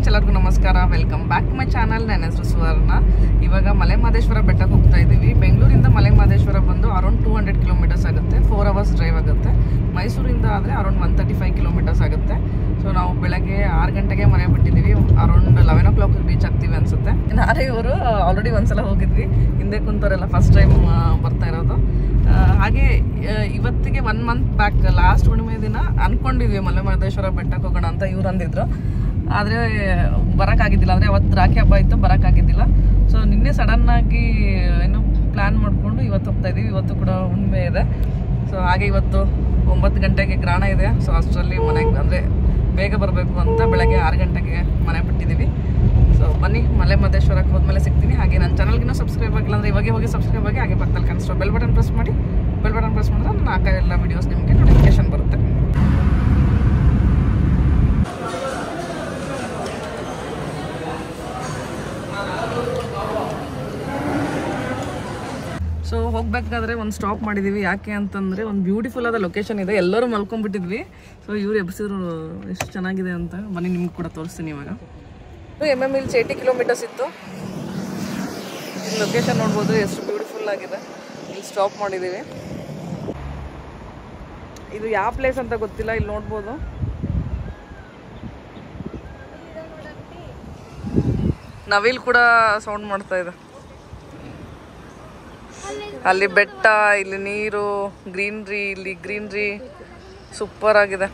Friends, ಎಲ್ಲರಿಗೂ ನಮಸ್ಕಾರ. Welcome back to my channel. ನನ್ನ ಹೆಸರು ಸುವರ್ಣ. ಇವಾಗ ಮಲೆಮಹದೇಶ್ವರ ಬೆಟ್ಟಕ್ಕೆ ಹೋಗ್ತಾ ಇದ್ದೀವಿ. ಬೆಂಗಳೂರಿಂದ ಮಲೆಮಹದೇಶ್ವರ ಬಂದು ಅರೌಂಡ್ 200 ಕಿಲೋಮೀಟರ್ಸ್ ಆಗುತ್ತೆ. 4 ಅವರ್ಸ್ ಡ್ರೈವ್ ಆಗುತ್ತೆ. ಮೈಸೂರಿಂದ ಆದರೆ ಅರೌಂಡ್ 135 ಕಿಲೋಮೀಟರ್ಸ್ ಆಗುತ್ತೆ. ಸೊ ನಾವು ಬೆಳಗ್ಗೆ 6 ಗಂಟೆಗೆ ಮನೆ ಬಿಟ್ಟಿದ್ದೀವಿ. ಅರೌಂಡ್ 11 o'clock ರೀಚ್ ಆಗ್ತೀವಿ ಅನಿಸುತ್ತೆ. ನಾರೇ ಇವರು ಆಲ್ರೆಡಿ ಒಂದ್ಸಲ ಹೋಗಿದ್ವಿ, ಹಿಂದೆ ಕುಂತವರೆಲ್ಲ ಫಸ್ಟ್ ಟೈಮ್ ಬರ್ತಾ ಇರೋದು. ಹಾಗೆ ಇವತ್ತಿಗೆ 1 ಮಂತ್ ಬ್ಯಾಕ್ ಲಾಸ್ಟ್ ಹುಣ್ಣಿಮೆ ದಿನ ಅಂದ್ಕೊಂಡಿದ್ವಿ ಮಲೆಮಹದೇಶ್ವರ ಬೆಟ್ಟಕ್ಕೆ ಹೋಗೋಣ ಅಂತ ಇವ್ರು ಅಂದಿದ್ರು. ಆದರೆ ಬರೋಕ್ಕಾಗಿದ್ದಿಲ್ಲ. ಅಂದರೆ ಅವತ್ತು ರಾಖಿ ಹಬ್ಬ ಇತ್ತು, ಬರೋಕ್ಕಾಗಿದ್ದಿಲ್ಲ. ಸೊ ನಿನ್ನೆ ಸಡನ್ನಾಗಿ ಏನೋ ಪ್ಲ್ಯಾನ್ ಮಾಡಿಕೊಂಡು ಇವತ್ತು ಹೋಗ್ತಾ ಇದ್ದೀವಿ. ಇವತ್ತು ಕೂಡ ಹುಣ್ಣಿಮೆ ಇದೆ. ಸೊ ಹಾಗೆ ಇವತ್ತು 9 ಗಂಟೆಗೆ ಗ್ರಹಣ ಇದೆ. ಸೊ ಅಷ್ಟರಲ್ಲಿ ಮನೆಗೆ ಅಂದರೆ ಬೇಗ ಬರಬೇಕು ಅಂತ ಬೆಳಗ್ಗೆ 6 ಗಂಟೆಗೆ ಮನೆ ಬಿಟ್ಟಿದ್ದೀವಿ. ಸೊ ಬನ್ನಿ, ಮಲೆಮಹದೇಶ್ವರಕ್ಕೆ ಹೋದ್ಮೇಲೆ ಸಿಗ್ತೀನಿ. ಹಾಗೆ ನನ್ನ ಚಾನಲ್ಗಿನ್ನೂ ಸಬ್ಸ್ಕ್ರೈಬ್ ಆಗಿಲ್ಲ ಅಂದರೆ ಇವಾಗ ಹೋಗಿ ಸಬ್ಸ್ಕ್ರೈಬ್ ಆಗಿ, ಹಾಗೆ ಪಕ್ಕದಲ್ಲಿ ಕಾಣಿಸ್ತಾ ಬೆಲ್ ಬಟನ್ ಪ್ರೆಸ್ ಮಾಡಿ. ಬೆಲ್ ಬಟನ್ ಪ್ರೆಸ್ ಮಾಡಿದ್ರೆ ನಾನು ಹಾಕೋ ಎಲ್ಲ ವೀಡಿಯೋಸ್ ನಿಮಗೆ ನೋಟಿಫಿಕೇಶನ್ ಬರುತ್ತೆ. ಸೊ ಹೋಗ್ಬೇಕಾದ್ರೆ ಒಂದು ಸ್ಟಾಪ್ ಮಾಡಿದ್ದೀವಿ. ಯಾಕೆ ಅಂತಂದರೆ ಒಂದು ಬ್ಯೂಟಿಫುಲ್ ಆದ ಲೊಕೇಶನ್ ಇದೆ. ಎಲ್ಲರೂ ಮಲ್ಕೊಂಡ್ಬಿಟ್ಟಿದ್ವಿ. ಸೊ ಇವ್ರು ಎಬ್ಸಿದ್ರು ಎಷ್ಟು ಚೆನ್ನಾಗಿದೆ ಅಂತ. ಬನ್ನಿ, ನಿಮ್ಗೆ ಕೂಡ ತೋರಿಸ್ತೀನಿ. ಇವಾಗ MM Hills 80 ಕಿಲೋಮೀಟರ್ಸ್ ಇತ್ತು. ಲೊಕೇಶನ್ ನೋಡ್ಬೋದು ಎಷ್ಟು ಬ್ಯೂಟಿಫುಲ್ ಆಗಿದೆ. ಇಲ್ಲಿ ಸ್ಟಾಪ್ ಮಾಡಿದ್ದೀವಿ. ಇದು ಯಾವ ಪ್ಲೇಸ್ ಅಂತ ಗೊತ್ತಿಲ್ಲ. ಇಲ್ಲಿ ನೋಡ್ಬೋದು, ನವಿಲ್ ಕೂಡ ಸೌಂಡ್ ಮಾಡ್ತಾ ಇದೆ. ಅಲ್ಲಿ ಬೆಟ್ಟ, ಇಲ್ಲಿ ನೀರು, ಗ್ರೀನ್ರಿ, ಇಲ್ಲಿ ಗ್ರೀನ್ರಿ ಸೂಪರ್ ಆಗಿದೆ.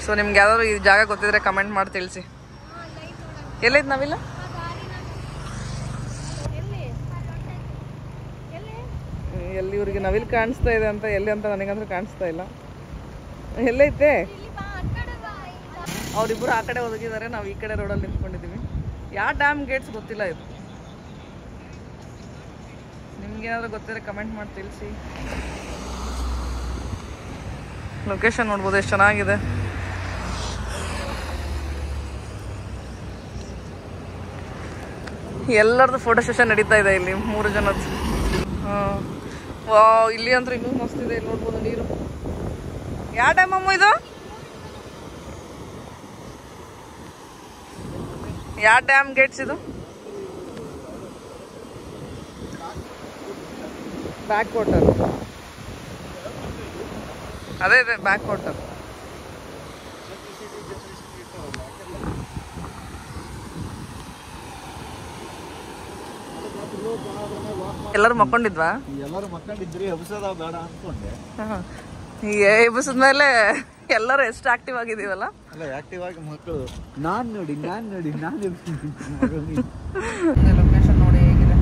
ಸೊ ನಿಮ್ಗೆ ಯಾವ್ದಾದ್ರು ಈ ಜಾಗ ಗೊತ್ತಿದ್ರೆ ಕಮೆಂಟ್ ಮಾಡಿ ತಿಳಿಸಿ. ಎಲ್ಲೈತೆ ನವಿಲ್ಲ? ಎಲ್ಲಿ ಇವ್ರಿಗೆ ನವಿಲ್ ಕಾಣಿಸ್ತಾ ಇದೆ ಅಂತ, ಎಲ್ಲಿ ಅಂತ ನನಗಂದ್ರೆ ಕಾಣಿಸ್ತಾ ಇಲ್ಲ. ಎಲ್ಲೈತೆ? ಅವರಿಬ್ಬರು ಆ ಕಡೆ ಒದಗಿದ್ದಾರೆ, ನಾವು ಈ ಕಡೆ ರೋಡಲ್ಲಿ ನಿಂತ್ಕೊಂಡಿದ್ದೀವಿ. ಯಾವ ಡ್ಯಾಮ್ ಗೇಟ್ಸ್ ಗೊತ್ತಿಲ್ಲ. ಇದು ನಿಮ್ಗೇನಾದ್ರೂ ಗೊತ್ತಿದ್ರೆ ಕಮೆಂಟ್ ಮಾಡಿ ತಿಳಿಸಿ. ಲೊಕೇಶನ್ ನೋಡ್ಬೋದು ಎಷ್ಟು ಚೆನ್ನಾಗಿದೆ. ಎಲ್ಲರದ್ದು ಫೋಟೋ ಸೆಷನ್ ನಡೀತಾ ಇದೆ ಇಲ್ಲಿ, 3 ಜನದ್ದು. ವಾವ್, ಇಲ್ಲಿ ಅಂದ್ರೆ ಇನ್ನೂ ಮಸ್ತ್ ಇದೆ. ಇಲ್ಲಿ ನೋಡ್ಬೋದು ನೀರು. ಯಾವ ಡ್ಯಾಮ್ ಅಮ್ಮ ಇದು? ಯಾವ ಡ್ಯಾಮ್ ಗೇಟ್ಸ್ ಇದು? Back water. ಅದೇ ಇದೆ ಬ್ಯಾಕ್ ವಾಟರ್. ಎಲ್ಲರೂ ಮಕ್ಕೊಂಡಿದ್ವಾ? ಎಲ್ಲರೂ ಮಕ್ಕೊಂಡಿದ್ರಿ. ಎಬ್ಸೋದ ಬೇಡ ಅನ್ಕೊಂಡೆ. ಎಬ್ಸಿದ್ಮೇಲೆ ಎಲ್ಲರೂ ಎಷ್ಟು ಆಕ್ಟಿವ್ ಆಗಿದೀವಲ್ಲ. ಅಲ್ಲ, ಆಕ್ಟಿವ್ ಆಗಿ ಮಕ್ಕಳು ನಾನ್ ನೋಡಿ ಲೊಕೇಶನ್ ನೋಡಿ ಹೇಗಿದೆ.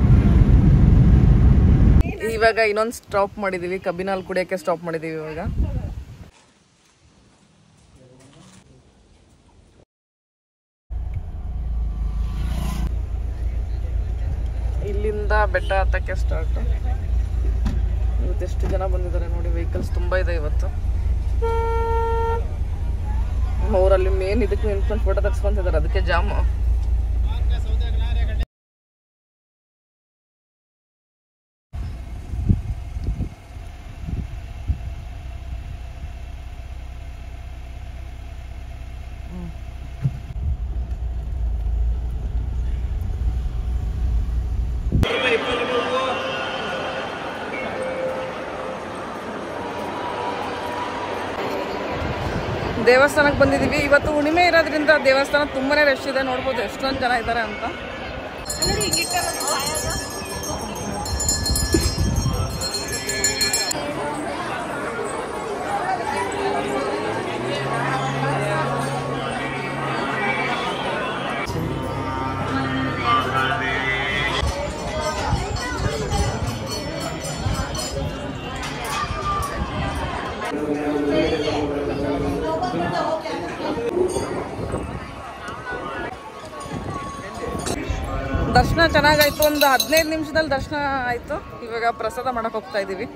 ಇವಾಗ ಇನ್ನೊಂದು ಸ್ಟಾಪ್ ಮಾಡಿದೀವಿ, ಕಬ್ಬಿನ ಹಾಲು ಕುಡಿಯೋಕ್ಕೆ ಸ್ಟಾಪ್ ಮಾಡಿದೀವಿ. ಇವಾಗ ಇಲ್ಲಿಂದ ಬೆಟ್ಟ ಹತ್ತಕ್ಕೆ ಸ್ಟಾರ್ಟ್. ಇವತ್ತು ಎಷ್ಟು ಜನ ಬಂದಿದ್ದಾರೆ ನೋಡಿ. ವೆಹಿಕಲ್ಸ್ ತುಂಬ ಇದೆ ಇವತ್ತು. ಅವರಲ್ಲಿ ಮೇನ್ ಇದಕ್ಕೆ ನಿಂತ್ಕೊಂಡು ಫೋಟೋ ತೆಗೆಸ್ಕೊಂತಿದ್ದಾರೆ, ಅದಕ್ಕೆ ಜಾಮು. ದೇವಸ್ಥಾನಕ್ಕೆ ಬಂದಿದ್ದೀವಿ. ಇವತ್ತು ಹುಣ್ಣಿಮೆ ಇರೋದ್ರಿಂದ ದೇವಸ್ಥಾನ ತುಂಬಾನೇ ರಶ್ ಇದೆ. ನೋಡ್ಬೋದು ಎಷ್ಟೊಂದು ಜನ ಇದ್ದಾರೆ ಅಂತ. ದರ್ಶನ ಚೆನ್ನಾಗಾಯ್ತು. ಒಂದು 15 ನಿಮಿಷದಲ್ಲಿ ದರ್ಶನ ಆಯ್ತು. ಇವಾಗ ಪ್ರಸಾದ ಮಾಡಕ್ ಹೋಗ್ತಾ ಇದೀವಿ.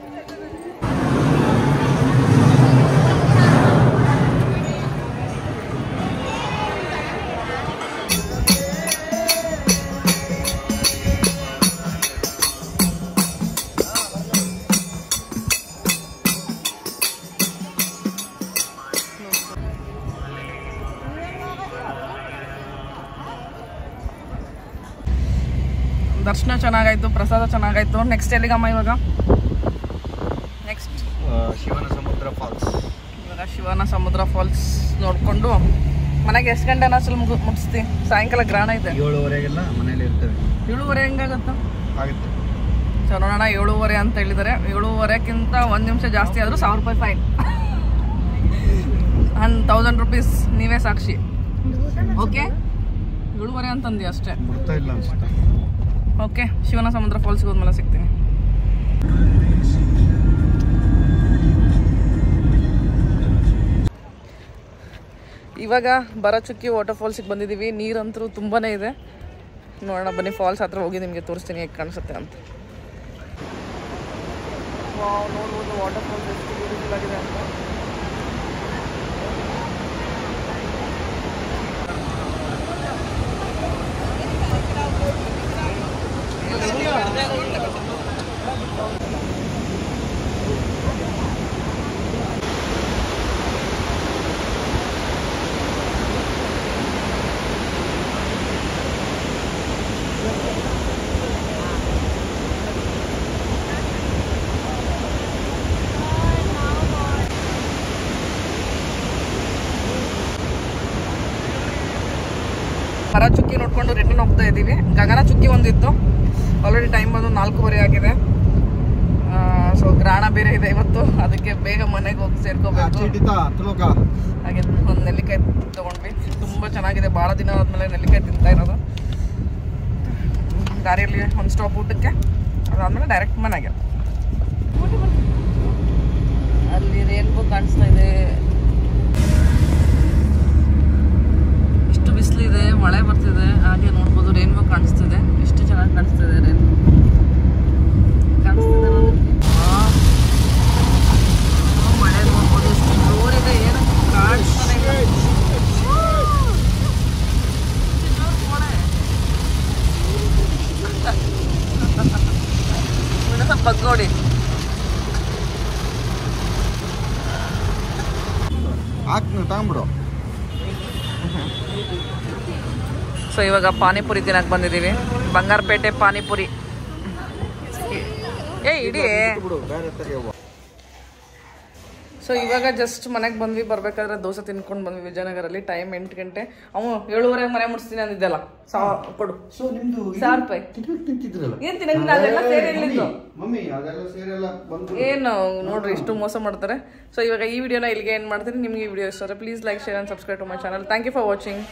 ದರ್ಶನ ಚೆನ್ನಾಗಾಯ್ತು, ಪ್ರಸಾದ ಚೆನ್ನಾಗಾಯ್ತು. ನೆಕ್ಸ್ಟ್ ಎಲ್ಲಿಗಮ್ಮ ಇವಾಗ? ನೆಕ್ಸ್ಟ್ ಶಿವನ ಸಮುದ್ರ ಫಾಲ್ಸ್. ಇವಾಗ ಶಿವನ ಸಮುದ್ರ ಫಾಲ್ಸ್ ನೋಡಿಕೊಂಡು ಮನೆಗೆ ಎಷ್ಟು ಗಂಟೆ ಅಷ್ಟಲ್ಲಿ ಮುಗಿಸ್ತಿ? ಸಾಯಂಕಾಲ ಗ್ರಹಣ ಇದೆ. 7:30ಗೆಲ್ಲ ಮನೇಲಿ ಇರ್ತೇವೆ. 7:30 ಹೆಂಗಾಗುತ್ತಾ? ಆಗುತ್ತೆ. ಸೊ ನೋಡೋಣ, 7:30 ಅಂತ ಹೇಳಿದ್ದಾರೆ. 7:30ಕ್ಕಿಂತ 1 ನಿಮಿಷ ಜಾಸ್ತಿ ಆದರೂ 1000 ರೂಪಾಯಿ ಫೈನ್. 1000 ರೂಪೀಸ್ ನೀವೇ ಸಾಕ್ಷಿ. ಓಕೆ, 7:30 ಅಂತಂದಿ ಅಷ್ಟೇ. ಬರ್ತಾ ಇಲ್ಲ ಅನ್ಸುತ್ತೆ. ಓಕೆ, ಶಿವನ ಸಮುದ್ರ ಫಾಲ್ಸ್ಗೆ ಹೋದ್ಮೇಲೆ ಸಿಗ್ತೀನಿ. ಇವಾಗ ಬರಚುಕ್ಕಿ ವಾಟರ್ ಫಾಲ್ಸಿಗೆ ಬಂದಿದ್ದೀವಿ. ನೀರಂತರೂ ತುಂಬಾ ಇದೆ. ನೋಡೋಣ ಬನ್ನಿ, ಫಾಲ್ಸ್ ಹತ್ರ ಹೋಗಿ ನಿಮಗೆ ತೋರಿಸ್ತೀನಿ ಹೇಗೆ ಕಾಣಿಸುತ್ತೆ ಅಂತ. ನೋಡ್ಬೋದು ವಾಟರ್ ಫಾಲ್ಸ್ ಎಷ್ಟು ಬ್ಯೂಟಿಫುಲ್ ಆಗಿದೆ ಅಂತ. ಮರ ಚುಕ್ಕಿ ನೋಡ್ಕೊಂಡು ರಿಟರ್ನ್ ಹೋಗ್ತಾ ಇದ್ದೀವಿ. ಗಗನ ಚುಕ್ಕಿ ಒಂದಿತ್ತು, ಆಲ್ರೆಡಿ ಟೈಮ್ ಬಂದು 4:30 ಆಗಿದೆ. ಸೊ ಗ್ರಹಣ ಬೇರೆ ಇದೆ ಇವತ್ತು, ಅದಕ್ಕೆ ಬೇಗ ಮನೆಗೆ ಹೋಗಿ ಸೇರ್ಕೋಬೇಕು. ಹಾಗೆ ಒಂದು ನೆಲ್ಲಿಕಾಯಿ ತೊಗೊಂಡ್ವಿ. ತುಂಬ ಚೆನ್ನಾಗಿದೆ, ಭಾಳ ದಿನ ಆದಮೇಲೆ ನೆಲ್ಲಿಕಾಯಿ ತಿಂತಾ ಇರೋದು. ದಾರಿಯಲ್ಲಿ ಒಂದು ಸ್ಟಾಪ್ ಊಟಕ್ಕೆ, ಅದಾದಮೇಲೆ ಡೈರೆಕ್ಟ್ ಮನೆಗೆ. ಅಲ್ಲಿ ರೇನ್ಬೋ ಕಾಣಿಸ್ತಾ ಇದೆ. ಎಷ್ಟು ಬಿಸಿಲಿದೆ, ಮಳೆ ಬರ್ತಿದೆ. ಹಾಗೆ ನೋಡ್ಬೋದು ರೇನ್ಬೋ ಕಾಣಿಸ್ತಿದೆ. ಎಷ್ಟು ಚೆನ್ನಾಗಿ ಕಾಣಿಸ್ತಿದೆ ರೇನ್ಬೋ. ಕಾಣಿಸ್ತಿದೆ ಮಳೆ ನೋಡ್ಬೋದು ಎಷ್ಟು ಜೋರಿದೆ, ಏನು ಕಾಣಿಸ್ತಾನೆ ಇಲ್ಲ. ಸ್ವಲ್ಪ ಬಗ್ಗೋಡಿ. ತಗೊಂಬಿಡು. ಸೊ ಇವಾಗ ಪಾನಿಪುರಿ ತಿನ್ನಕ್ಕೆ ಬಂದಿದ್ದೀವಿ. ಬಂಗಾರಪೇಟೆ ಪಾನಿಪುರಿ. ಇಡೀ. ಸೊ ಇವಾಗ ಜಸ್ಟ್ ಮನೆಗೆ ಬಂದ್ವಿ. ಬರ್ಬೇಕಾದ್ರೆ ದೋಸೆ ತಿನ್ಕೊಂಡು ಬಂದ್ವಿ ವಿಜಯನಗರಲ್ಲಿ. ಟೈಮ್ 8 ಗಂಟೆ. ಅವನು 7:30 ಮನೆ ಮುಡಿಸ್ತೀನಿ ಅಂದಿದ್ದೆಲ್ಲ. ಕೊಡು 1000 ರೂಪಾಯಿ. ಏನ್ ತಿನ್ನಕ್ಕೆ ಅದೆಲ್ಲ ಸೇರಿರ್ಲಿದ್ದು ಏನು ನೋಡ್ರಿ, ಇಷ್ಟು ಮೋಸ ಮಾಡ್ತಾರೆ. ಸೊ ಇವಾಗ ಈ ವಿಡಿಯೋನ ಇಲ್ಲಿಗೆ ಏನು ಮಾಡ್ತೀನಿ. ನಿಮ್ಗೆ ಈ ವಿಡಿಯೋ ಇಷ್ಟ ಆದರೆ please like, share and subscribe to my channel. Thank you for watching.